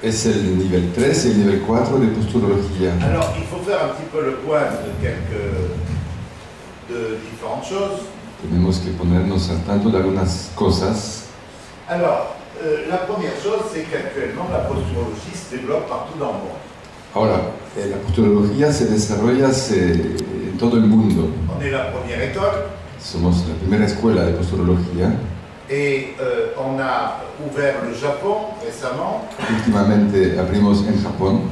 Es el nivel 3 y el nivel 4 de posturología. Alors, il faut faire un petit peu le point de différentes choses. Tenemos que ponernos al tanto de algunas cosas. Alors, la première chose, c'est qu'actuellement, la posturologie se développe partout dans le monde. Ahora, la posturología se desarrolla en todo el mundo. On est la première école. Somos la primera escuela de posturología. Et on a ouvert le Japon récemment. Últimamente abrimos en Japón.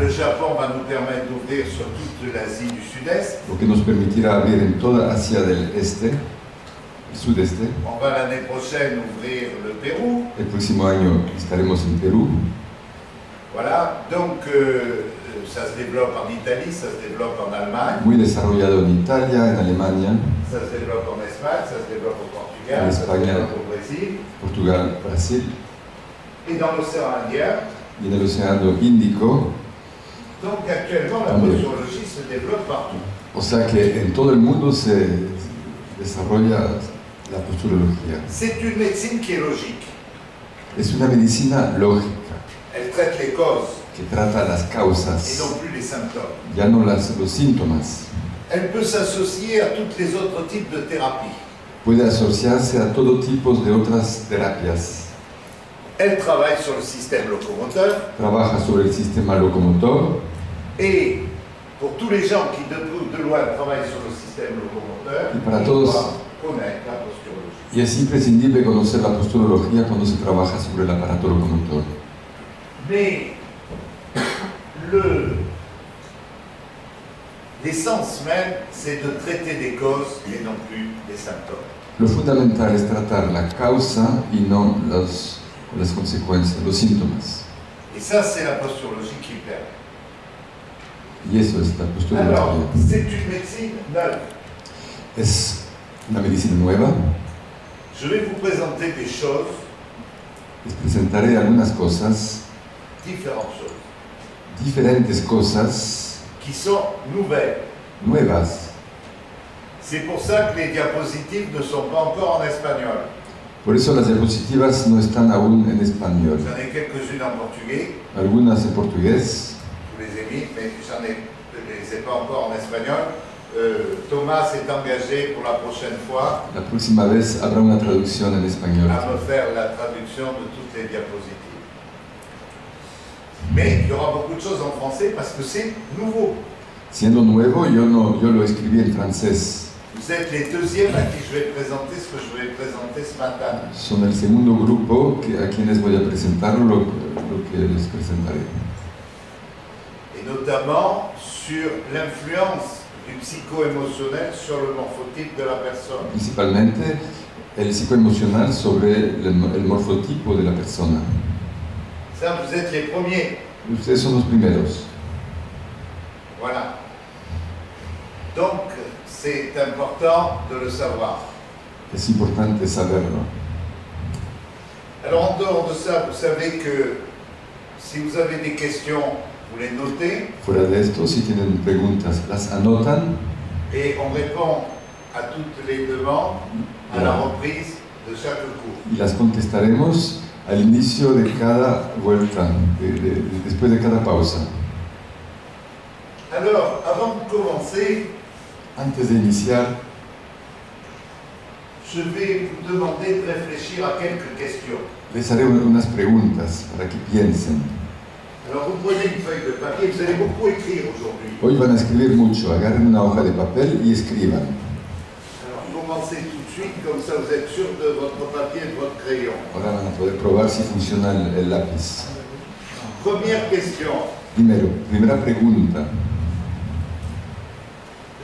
Le Japon va nous permettre d'ouvrir sur toute l'Asie du Sud-Est. Lo que nos permitirá abrir en toda Asia del Este, el Sudeste. On va l'année prochaine ouvrir le Pérou. El próximo año estaremos en Perú. Voilà, donc ça se développe en Italie, ça se développe en Allemagne. Muy desarrollado en Italia, en Alemania. Ça se développe en Espagne, ça se développe au Portugal, en ça Espagne, se développe au Brésil. Portugal, Brasil. Et dans l'océan Indien. Y en el Océano Índico. Donc actuellement, la posturologie se développe partout. O sea que en todo el mundo se desarrolla la posturología. C'est une médecine qui est logique. Es una medicina lógica. Elle traite les causes. Que trata las causas. Et non plus les symptômes. Ya no los síntomas. Elle peut s'associer à tous les autres types de thérapies. Puede asociarse a todo tipo de otras terapias. Elle travaille sur le système locomoteur. Trabaja sobre el sistema locomotor. Et pour tous les gens qui de loin travaillent sur le système locomoteur, y para todos, connaître la posturologie. Y es imprescindible conocer la posturología cuando se trabaja sobre el aparato locomotor. Mais l'essence même, c'est de traiter des causes et non plus des symptômes. Lo fundamental es tratar la causa y no las consecuencias, los síntomas. Et ça, c'est la posturologie qui permet. Y eso es la posturología. Alors, c'est une médecine neuve. Es una medicina nueva. Je vais vous présenter des choses. Les presentaré algunas cosas. Différentes choses. Diferentes cosas. Qui sont nouvelles. Nuevas. C'est pour ça que les diapositives ne sont pas encore en espagnol. Por eso las diapositivas no están aún en español. J'en ai quelques-unes en portugais. Algunas en portugués. Je les ai mis, mais je ne les ai pas encore en espagnol. Thomas s'est engagé pour la prochaine fois. La próxima vez habrá una traducción en español. À me faire la traduction de toutes les diapositives. Mais il y aura beaucoup de choses en français parce que c'est nouveau. Siendo nuevo, yo lo escribí en francés. Vous êtes les deuxièmes à qui je vais présenter ce que je vais présenter ce matin. Son el segundo grupo a quienes voy a presentar lo que les presentaré. Et notamment sur l'influence du psycho-émotionnel sur le morphotype de la personne. Principalmente el psicoemocional sobre el morfotipo de la persona. Ça, vous êtes les premiers. Ustedes son los primeros. Voilà. Donc, c'est important de le savoir. Es importante saberlo. Alors, en dehors de ça, vous savez que si vous avez des questions, vous les notez. Fuera de esto, si tienen preguntas, las anotan. Et on répond à toutes les demandes à la reprise de chaque cours. Y las contestaremos al inicio de cada vuelta, después de cada pausa. Alors, avant de commencer, antes de iniciar, je vais vous demander de réfléchir à quelques questions. Les haré unas preguntas para que piensen. Alors, vous prenez une feuille de papier, vous allez beaucoup écrire aujourd'hui. Hoy van a escribir mucho, agarren una hoja de papel y escriban. Alors, commencez tout de suite, comme ça vous êtes sûr de votre papier et de votre crayon. Ahora van a poder probar si funciona el lápiz. Première question. Primera pregunta.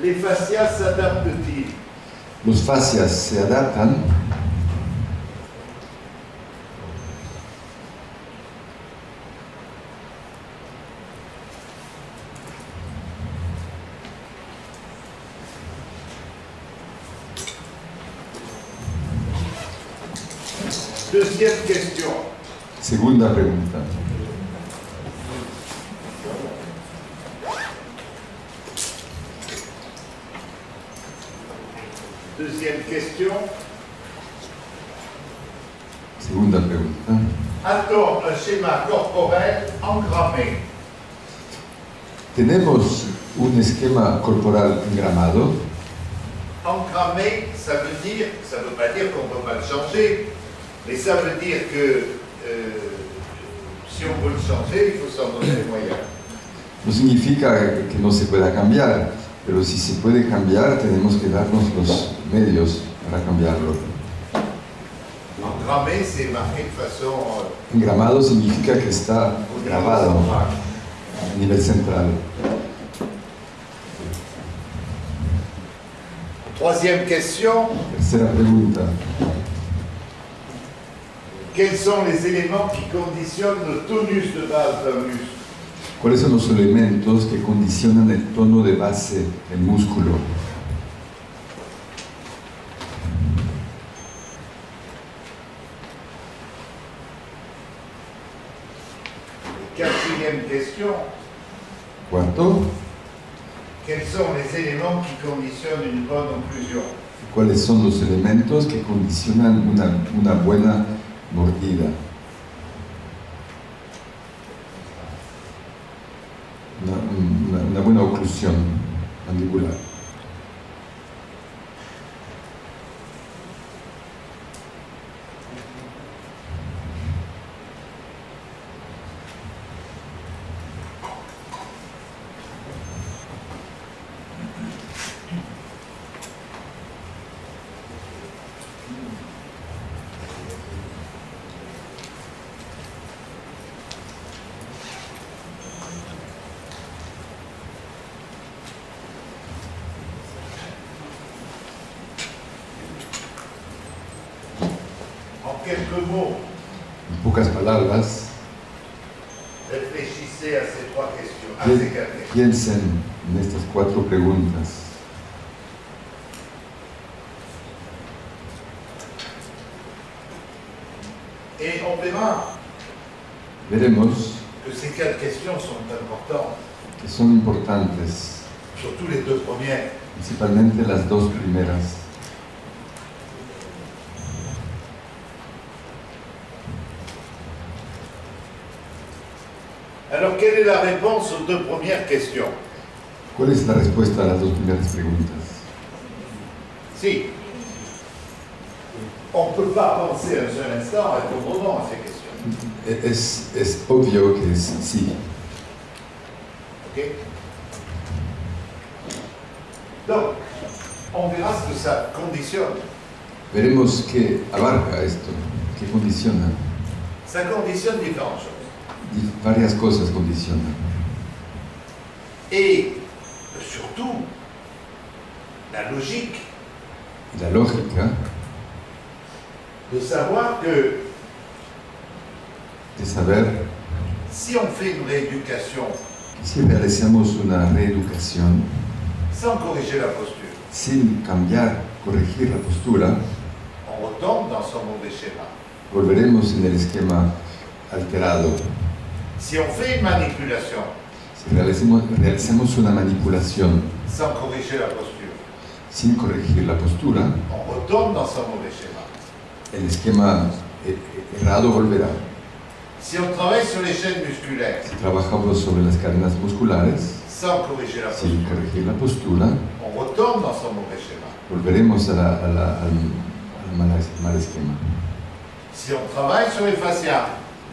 Les fascias s'adaptent-ils? ¿Los fascias se adaptan? Deuxième question. Segunda pregunta. Deuxième question. Segunda pregunta. A-t-on un schéma corporel engrammé? ¿Tenemos un esquema corporal engramado? Engrammé, ça veut pas dire qu'on ne peut pas le changer, mais ça veut dire que si on veut le changer, il faut s'en donner les moyens. No significa que no se pueda cambiar, pero si se puede cambiar, tenemos que darnos los medios para cambiarlo. Engrammé, c'est marqué de façon... Engramado significa que está grabado a nivel central. Troisième question. Tercera pregunta. Quels sont les éléments qui conditionnent le tonus de base d'un muscle? ¿Cuáles son los elementos que condicionan el tono de base del músculo? Quatrième question. Cuarto, Quels sont les éléments qui conditionnent une bonne occlusion? ¿cuáles son los elementos que condicionan una buena mordida? Una buena oclusión mandibular. Quelques mots, En pocas palabras, réfléchissez à ces trois questions, à ces quatre questions. piensen en estas cuatro preguntas. Et on verra Veremos que ces quatre questions sont importantes, que son importantes, surtout les deux premières. principalmente las dos primeras. Alors, quelle est la réponse aux deux premières questions? ¿Cuál es la respuesta a las dos primeras preguntas? Si. On ne peut pas penser un seul instant à répondre non à ces questions. Es obvio que es sí. Ok? Donc, on verra ce que ça conditionne. Veremos qué abarca esto, qué condiciona. Ça conditionne différentes choses. Varias cosas condicionan. Et surtout, la logique Y la lógica de savoir que de saber si on fait une rééducation que si realizamos una reeducación sans corriger la posture, sin cambiar, corregir la postura, on retombe dans son mauvais schéma. volveremos en el esquema alterado. Si on fait une manipulation Si realizamos una manipulación sans corriger la posture, sin corregir la postura, on retombe dans son mauvais schéma. el esquema errado volverá. Si on travaille sur les chaînes musculaires Si trabajamos sobre las cadenas musculares sans corriger la sin posture, corregir la postura, on retombe dans son mauvais schéma. volveremos al mal esquema. Si on travaille sur les fascias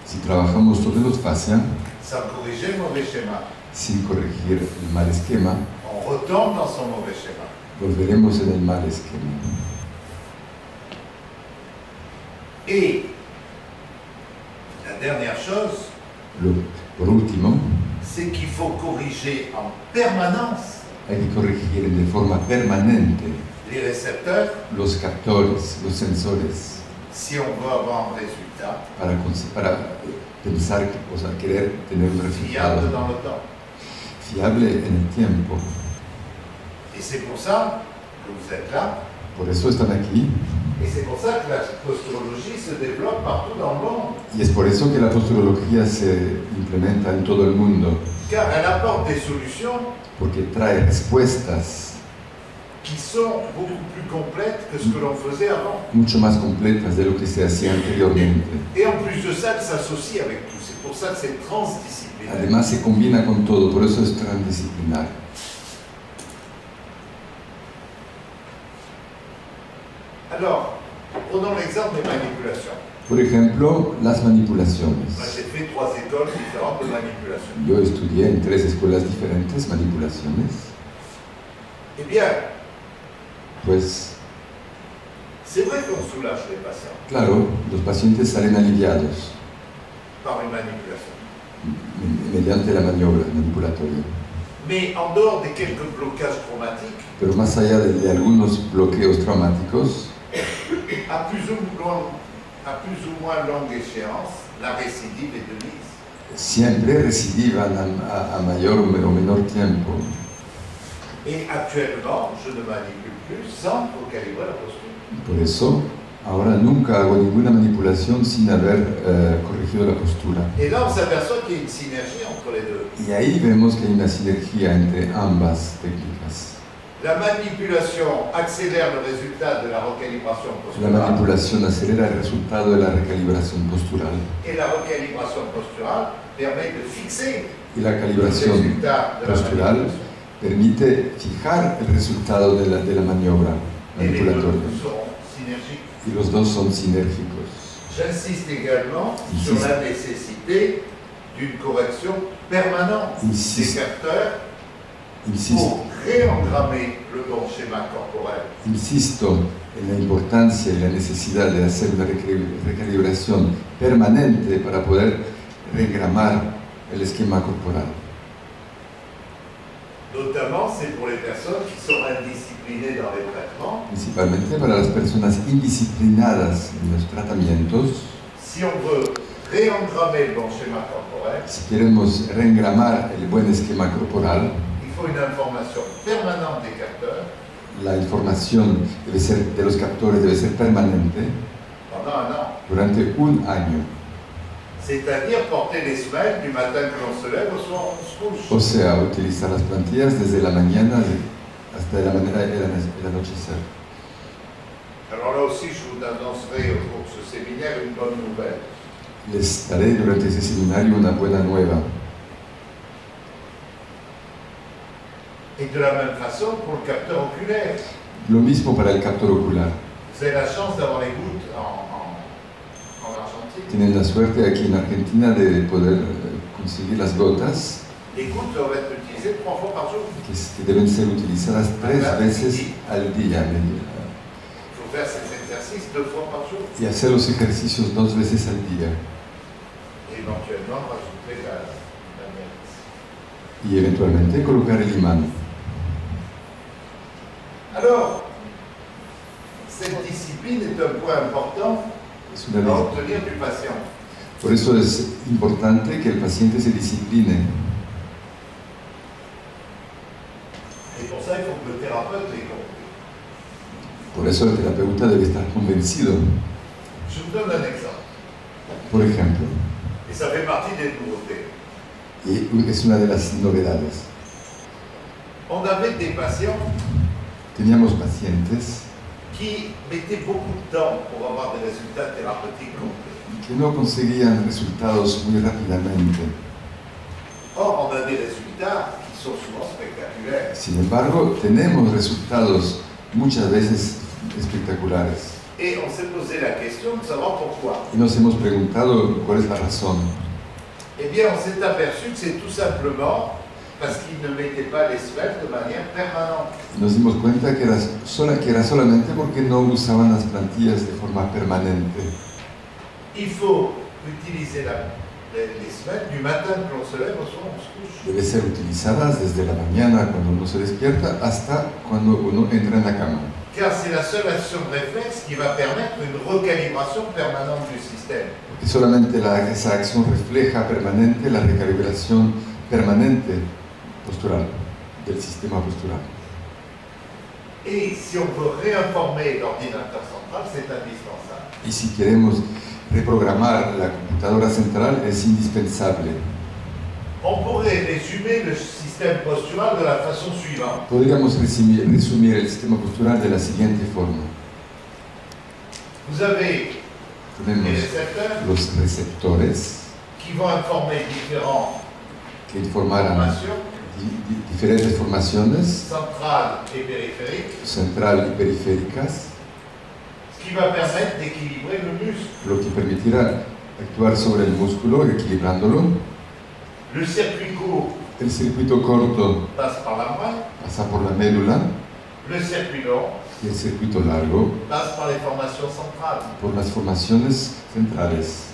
Si trabajamos sobre los fascias sans corriger le mauvais schéma, sin corregir el mal esquema, on retombe dans son mauvais schéma. volveremos en el mal esquema. Et la dernière chose, Por último, c'est qu'il faut corriger en permanence hay que corregir de forma permanente les récepteurs los captores, los sensores, si on veut avoir un résultat para pensar, o sea, querer tener un resultado fiable dans le temps. fiable en el tiempo. Et c'est pour ça que vous êtes là, Por eso están aquí et c'est pour ça que la posturologie se développe partout dans le monde, y es por eso que la posturología se implementa en todo el mundo, car elle apporte des solutions porque trae respuestas qui sont beaucoup plus complètes que ce que l'on faisait avant. mucho más completas de lo que se hacía anteriormente. Et en plus de ça, elle s'associe avec tout. C'est pour ça que c'est transdisciplinaire. Además se combina con todo, por eso es transdisciplinar. Alors, prenons l'exemple des manipulations. Por ejemplo, las Moi, manipulaciones. j'ai fait 3 écoles différentes de manipulation. Yo estudié en 3 escuelas diferentes manipulaciones. Eh bien, Pues, c'est vrai qu'on soulage les patients claro, los pacientes salen aliviados par une manipulation. mediante la maniobra manipulatoria. Mais en dehors des quelques blocages traumatiques, Pero más allá de algunos bloqueos traumáticos, à plus ou moins longue échéance, la récidive est de mise. siempre recidivan a mayor o menor tiempo. Et actuellement, je ne manipule plus sans recalibrer la posture. Por eso, ahora nunca hago ninguna manipulación sin haber corregido la postura. Et là, on s'aperçoit qu'il y a une synergie entre les deux. Y ahí vemos que hay una sinergia entre ambas técnicas. La manipulation accélère le résultat de la recalibration La posturale. manipulación acelera el resultado de la recalibración postural Et la recalibration posturale permet de fixer y la le calibración résultat de la postural manipulation. permite fijar el resultado de la maniobra Et les deux manipulatoria. sont synergiques. Y los dos son sinérgicos. J'insiste également sur la nécessité d'une correction permanente des Insiste. capteurs Insisto, pour réengrammer le bon schéma corporel. insisto en la importancia y la necesidad de hacer una recalibración permanente para poder reengramar el esquema corporal. Notamment, c'est pour les personnes qui sont indisciplinées dans les traitements. Principalmente para las personas indisciplinadas en los tratamientos. Si on veut réengrammer le bon schéma corporel, Si queremos reengramar el buen esquema corporal, il faut une information permanente des capteurs la información de los captores debe ser permanente pendant un an. durante un año. C'est-à-dire porter les semelles du matin que l'on se lève au soir on se couche. O sea, utilizar las plantillas desde la mañana hasta el anochecer. Alors là aussi, je vous annoncerai au cours de ce séminaire une bonne nouvelle. Les daré durante ese seminario una buena nueva. Et de la même façon pour le capteur oculaire. Lo mismo para el captor ocular. Vous avez la chance d'avoir les gouttes en Argentine. Tienen la suerte aquí en Argentina de poder conseguir las gotas Les gouttes doivent être utilisées 3 fois par jour. que deben ser utilizadas 3 veces al día. Il faut faire ces exercices 2 fois par jour. Y hacer los ejercicios 2 veces al día. Et éventuellement rajouter la merde. Y eventualmente colocar el imán. Alors, cette discipline est un point important Es à una- obtenir du patient. Por eso es importante que el paciente se discipline. Et pour ça, il faut que le thérapeute l'ait compris. Por eso el terapeuta debe estar convencido. Je vous donne un exemple. Por ejemplo, Et ça fait partie des nouveautés. y es una de las novedades. On avait des patients Teníamos pacientes qui mettaient beaucoup de temps pour avoir des résultats thérapeutiques complets. que no conseguían resultados muy rápidamente. Or, on a des résultats qui sont souvent spectaculaires. Sin embargo, tenemos resultados muchas veces espectaculares. Et on s'est posé la question de savoir pourquoi. Y nos hemos preguntado cuál es la razón. Eh bien, on s'est aperçu que c'est tout simplement parce qu'ils ne mettaient pas les semelles de manière permanente. Y nos dimos cuenta que era solamente porque no usaban las plantillas de forma permanente. Il faut utiliser les semelles du matin que l'on se lève au soir on se couche. Debe ser utilizadas desde la mañana cuando uno se despierta hasta cuando uno entra en la cama. Car c'est la seule action réflexe qui va permettre une recalibration permanente du système. Porque solamente esa acción refleja permanente la recalibración permanente postural, del sistema postural. Et si on veut réinformer l'ordinateur central, c'est indispensable. Y si queremos reprogramar la computadora central es indispensable. On pourrait résumer le système postural de la façon suivante. Podríamos resumir el sistema postural de la siguiente forma. Vous avez Tenemos les récepteurs los receptores qui vont informer différentes que informarán formations, diferentes formaciones, centrales et périphériques, central y periféricas, ce qui va permettre d'équilibrer le muscle. lo que permitirá actuar sobre el músculo, equilibrándolo. Le circuit court El circuito corto passe par la moelle, pasa por la médula le circuit long y el circuito largo passe par les formations centrales. por las formaciones centrales.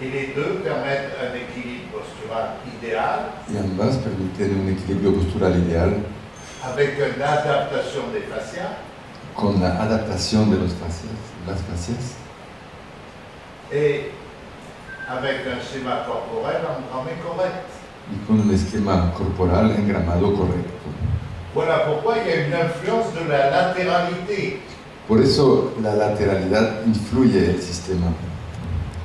Et les deux permettent un équilibre postural idéal Y ambas permiten un equilibrio postural ideal avec une adaptation des fascias con la adaptación de las fascias et avec un schéma corporel engrammé correct. y con un esquema corporal engramado correcto. Voilà pourquoi il y a une influence de la latéralité. Por eso la lateralidad influye el sistema.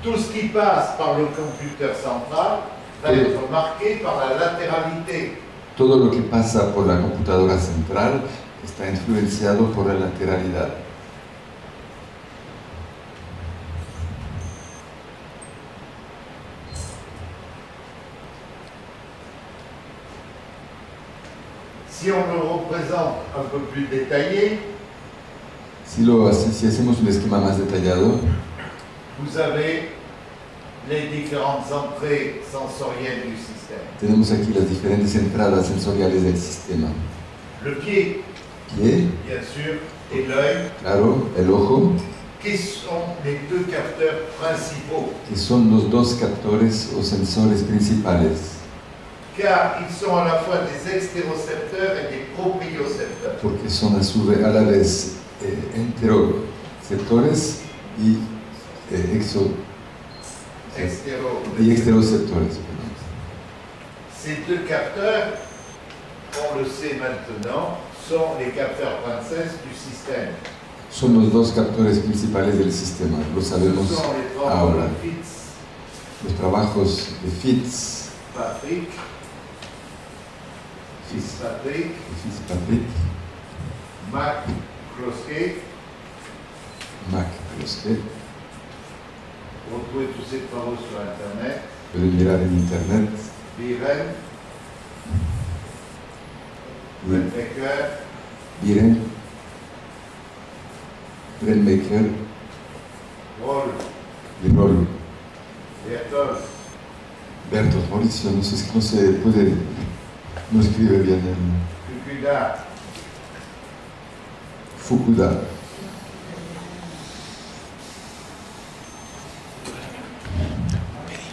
Tout ce qui passe par le computer central va Oui. être marqué par la latéralité. Todo lo que pasa por la computadora central está influenciado por la lateralidad. Si on le représente un peu plus détaillé, Si hacemos un esquema más detallado, vous avez les différentes entrées sensorielles du système. tenemos aquí las diferentes entradas sensoriales del sistema. Le pied, Pie, bien sûr, et l'œil, claro, el ojo, qui sont les deux capteurs principaux, que son los dos captores o sensores principales, car ils sont à la fois des extérocepteurs et des propriocepteurs. porque son a la vez enteroceptores y exteroceptores. Perdón. Ces deux capteurs, on le sait maintenant, sont les capteurs princesses du système. Son los dos captores principales del sistema, lo Ce sabemos sont les travaux ahora. de Fitz, Los trabajos de Patrick, Fitzpatrick, Fitzpatrick, McCloskey. McCloskey, Vous retrouvez tous ces travaux sur Internet. pueden mirar en internet, Biren, Redmaker, Biren, Brennmaker Roll, y Roll. Berthold, Bertolt, Mauricio, no sé si no se puede, no escribe bien el Fukuda. Fukuda.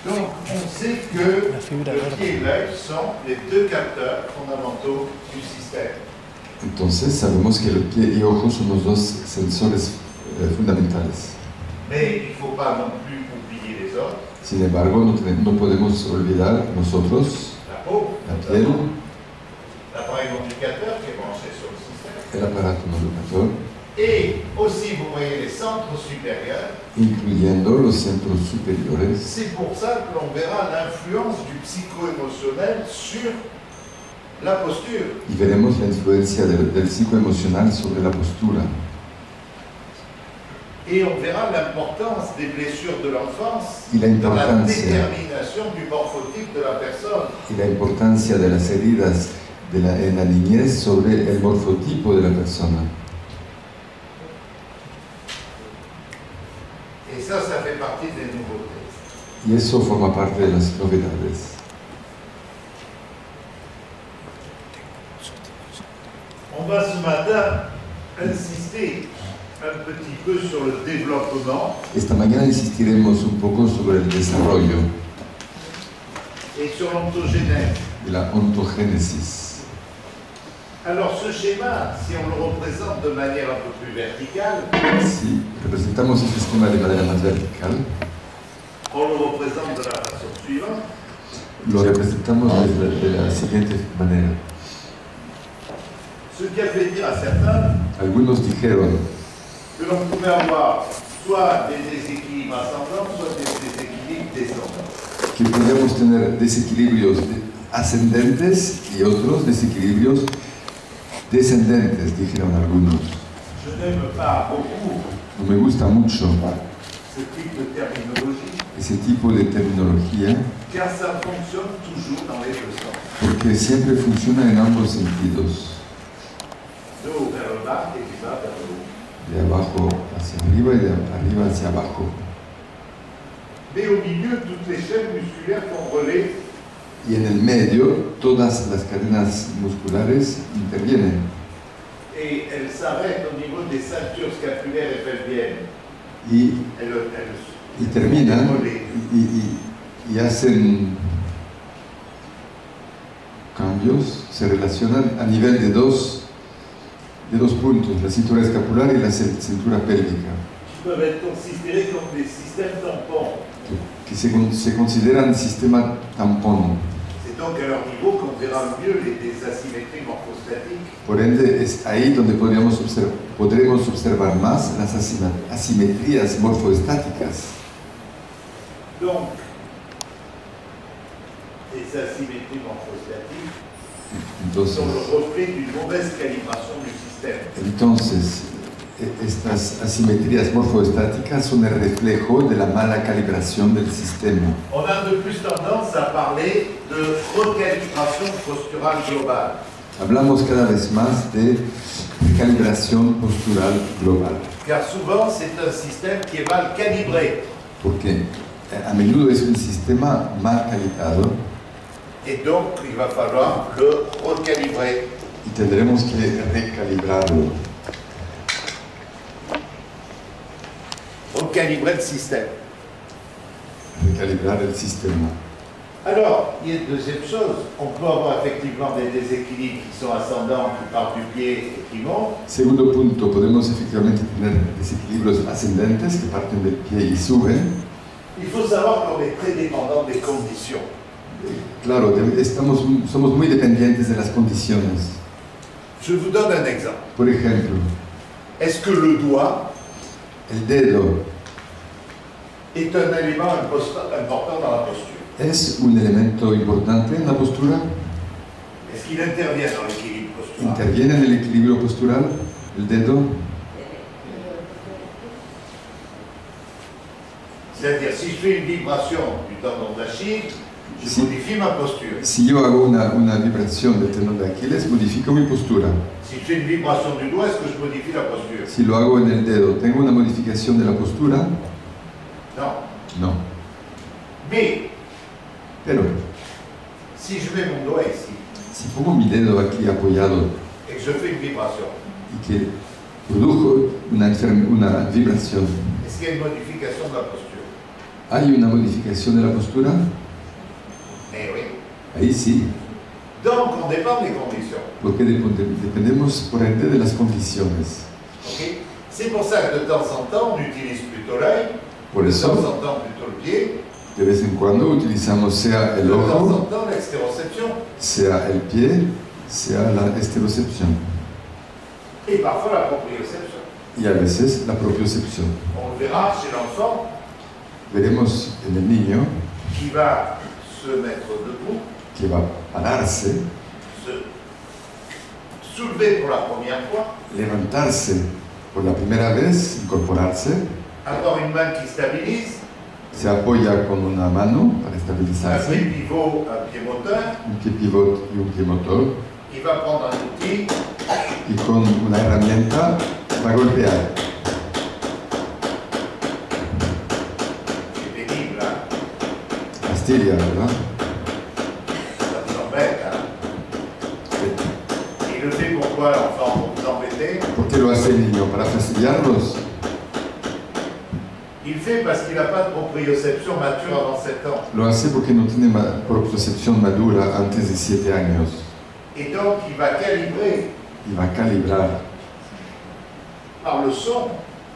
Donc on sait que le pied et l'œil sont les deux capteurs fondamentaux du système. Entonces sabemos que el pie y ojo son los dos sensores fundamentales. Mais il ne faut pas non plus oublier les autres. Sin embargo, no podemos olvidar nosotros La peau, la piel, l'appareil communicateur qui est branché sur le système. el aparato nodulador, Et aussi, vous voyez les centres supérieurs. incluyendo los centros superiores. C'est pour ça que l'on verra l'influence du psycho-émotionnel sur la posture. Y veremos la influencia del psicoemocional sobre la postura. Et on verra l'importance des blessures de l'enfance, Y la de la importancia, détermination du morphotype de la personne. y la importancia de las heridas en la niñez sobre el morfotipo de la persona. Et ça fait partie des nouveautés. Y eso forma parte de las novedades. On va ce matin insister un petit peu sur le développement Esta mañana insistiremos un poco sobre el desarrollo et sur l'ontogénèse. de la ontogénesis. Alors ce schéma, si on le représente de manière un peu plus verticale, Si representamos el sistema de manera más vertical, on le représente de la façon suivante. lo representamos de la siguiente manera. Ce qui a fait dire à certains Algunos dijeron que l'on pouvait avoir soit des déséquilibres ascendants, soit des déséquilibres descendants. que podemos tener desequilibrios ascendentes y otros desequilibrios descendentes, dijeron algunos. Je n'aime pas beaucoup No me gusta mucho ce type de terminologie, ese tipo de terminología car ça fonctionne toujours dans les deux sens. porque siempre funciona en ambos sentidos, De haut vers le bas et du bas vers le haut. de abajo hacia arriba y de arriba hacia abajo. Mais au milieu, toutes les chaînes musculaires font relais Y en el medio, todas las cadenas musculares intervienen et elles s'arrêtent au niveau des ceintures scapulaires et pelviennes. y, y terminan relais. y hacen cambios, se relacionan a nivel de dos puntos, la cintura escapular y la cintura pélvica, Qui peuvent être considérés comme des systèmes tampons. que se consideran sistema tampón. C'est donc à leur niveau qu'on verra mieux les asymétries morphostatiques. Por ende, es ahí donde podremos observar más las asimetrías morfoestáticas. Donc, les asymétries morphostatiques Entonces, sont le reflet d'une mauvaise calibration du système. entonces, estas asimetrías morfoestáticas son el reflejo de la mala calibración del sistema. On a de plus tendance à parler de recalibration posturale globale. Hablamos cada vez más de calibración postural global, Car souvent, c'est un système qui est mal calibré. porque a menudo es un sistema mal calibrado Et donc, il va falloir le recalibrer. y tendremos que recalibrarlo, Recalibrer le système. recalibrar el sistema. Alors, il y a une deuxième chose. On peut avoir effectivement des déséquilibres qui sont ascendants, qui partent du pied et qui montent. Segundo punto, podemos efectivamente tener desequilibrios ascendentes que parten del pie y suben. Il faut savoir qu'on est très dépendant des conditions. Claro, somos muy dependientes de las condiciones. Je vous donne un exemple. Por ejemplo, Est-ce que le doigt el dedo est un élément important dans la posture? es un elemento importante en la postura. Est-ce qu'il intervient dans l'équilibre postural? ¿Interviene en el equilibrio postural el dedo? C'est-à-dire, si je fais une vibration du tendon d'Achille, je Si. modifie ma posture. Si yo hago una vibración del tendón de Aquiles, modifico mi postura. Si je fais une vibration du doigt, est-ce que je modifie la posture? Si lo hago en el dedo, ¿tengo una modificación de la postura? Non. No. Mais, Pero si je mets mon doigt ici si pongo mi dedo aquí apoyado et que je fais une vibration, y que produjo una vibración, est-ce qu'il y a une modification de la posture? ¿hay una modificación de la postura? Eh oui. Ahí sí, Donc, on dépend des conditions. porque dependemos por ende de las condiciones. Ok. C'est pour ça que de temps en temps, on utilise plutôt l'œil, Por de temps eso, en temps plutôt le pied, de vez en cuando utilizamos sea de el temps en ojo, temps l'extéroception, sea el pie, sea la esterocepción et parfois la proprioception. y a veces la propiocepción. On le verra chez l'enfant Veremos en el niño qui va se mettre debout, que va a pararse, se soulever pour la première fois, levantarse por la primera vez, incorporarse, avoir une main qui stabilise, se apoya con una mano para un pied estabilizarse, pivot, un pied moteur, un pie pivot y un pie motor, il va prendre un outil, y con una herramienta va a golpear. c'est pénible, hein? Fastidia, ¿verdad? Ça vous embête, hein? Il le fait pourquoi l'enfant? Pour vous embêter? ¿Por qué lo hace el niño? ¿Para fastidiarlos? Il fait parce qu'il n'a pas de proprioception mature avant 7 ans. Lo hace porque no tiene propiocepción madura antes de 7 años Et donc, il va calibrer y va a calibrar par le son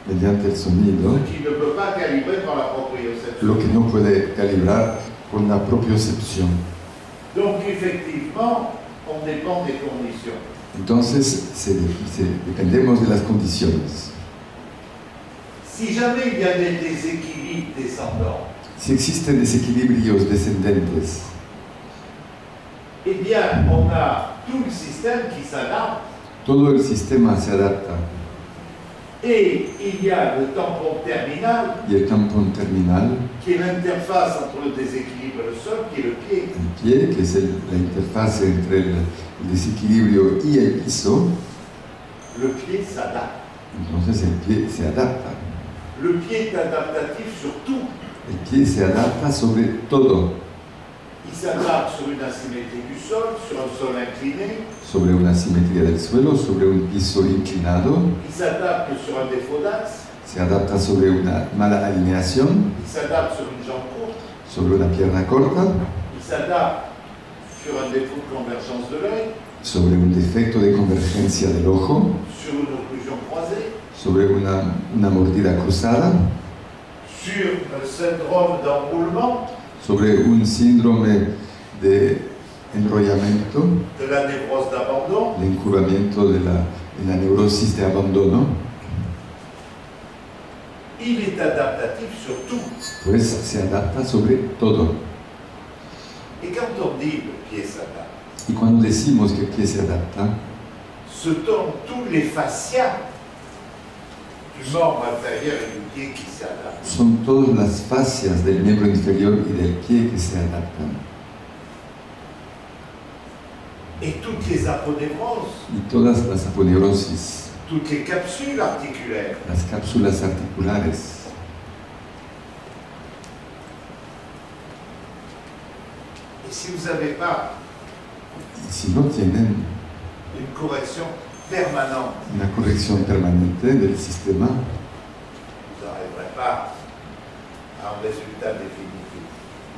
mediante el sonido ce qu'il ne peut pas calibrer par la proprioception. lo que no puede calibrar con la propiocepción. Donc, effectivement, on dépend des conditions. Entonces, dependemos de las condiciones. Si jamais il y a des déséquilibres descendants, Si existen desequilibrios descendentes, eh bien, on a tout le système qui s'adapte. todo el sistema se adapta Et il y a le tampon terminal, y el tampón terminal, qui est l'interface entre le déséquilibre et le sol, qui est le pied. el pie, que es la interfaz entre el desequilibrio y el piso, Le pied s'adapte. entonces el pie se adapta. Le pied est adaptatif sur tout. El pie se adapta sobre todo, Il s'adapte sur une asymétrie du sol, sur un sol incliné. sobre una simetría del suelo, sobre un piso inclinado, Il s'adapte sur un défaut d'axe. se adapta sobre una mala alineación, Il s'adapte sur une jambe courte. sobre una pierna corta, Il s'adapte sur un défaut de convergence de l'œil, sobre un defecto de convergencia del ojo, sur une occlusion croisée, sobre una mordida cruzada, sur un syndrome d'enroulement, sobre un síndrome de enrollamiento, de la névrose d'abandon. el incurvamiento de la neurosis de abandono, Il est adaptatif sur tout. pues se adapta sobre todo. Et quand on dit le pied s'adapte, Y cuando decimos que el pie se adapta, ce sont tous les fascias du membre inférieur et du pied qui s'adaptent. son todas las fascias del miembro inferior y del pie que se adaptan. Et toutes les aponevroses, Y todas las aponeurosis, toutes les capsules articulaires, las cápsulas articulares. et si vous n'avez pas Y si no tienen une correction permanente, una corrección permanente del sistema, vous n'arriverez pas à un résultat définitif.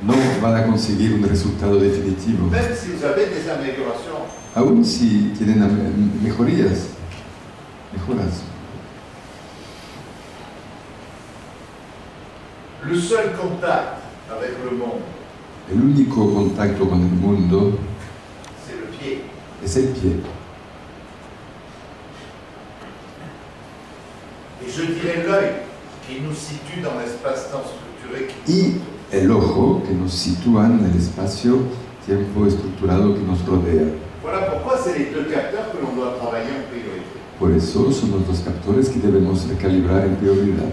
no van a conseguir un resultado definitivo. Même si vous avez des améliorations, Aún si tienen mejoras. le seul contact avec le monde, El único contacto con el mundo c'est le pied. es el pie. Et je dirais l'œil qui nous situe dans l'espace-temps structuré qui Y el ojo que nos sitúa en el espacio-tiempo estructurado que nos rodea. Voilà pourquoi c'est les deux capteurs que l'on doit travailler en priorité. Por eso son los dos captores que debemos recalibrar en prioridad.